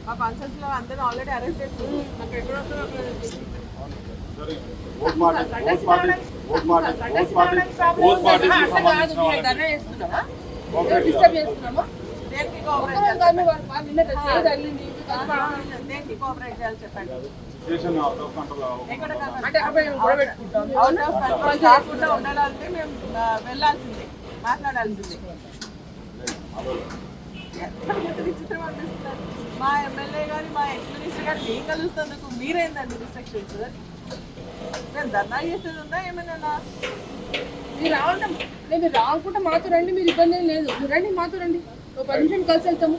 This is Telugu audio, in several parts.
మా కాన్సెప్ట్స్ లో అందరూ ఆల్రెడీ అరెస్ట్ చేస్తున్నారు. నాకు ఎక్కడో కాకుండా ఉండాలంటే మేము వెళ్ళాల్సిందే, మాట్లాడాల్సిందే. విచిత్రం అనిపిస్తున్నారు. మా ఎమ్మెల్యే గారి, మా ఎక్స్ మినిస్టర్ గారు ఏం కలుస్తున్నందుకు మీరేందండి రిస్ట్రిక్షన్స్? నేను ధర్నా చేసేది ఉందా ఏమైనా? మీరు రావడం మీరు రాకుండా మాతో రండి, మీరు ఇబ్బంది ఏం లేదు. మీరు రండి, మాతో రండి, ఒక 10 నిమిషం కలిసి వెళ్తాము.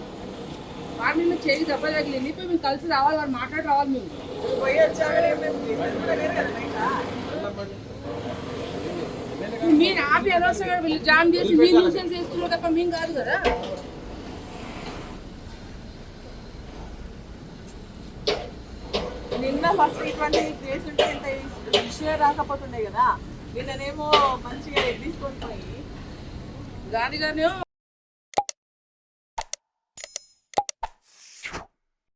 వాడిని మీరు చేయి దెబ్బ తగిలింది, ఇప్పుడు మేము కలిసి రావాలి, వాళ్ళు మాట్లాడి రావాలి. మేము పోయి వచ్చాక మీరు ఆపి అనవసరంగా వీళ్ళు జామ్ చేసి మీరు న్యూసెన్స్ చేస్తున్నారు తప్ప మేము కాదు కదా. నిన్న ఫస్ట్ ఇటువంటి కేసు ఉంటే ఇంత విషయం రాకపోతుండే కదా. నిన్ననేమో మంచిగా తీసుకొని పోయి గాంధీ గారిని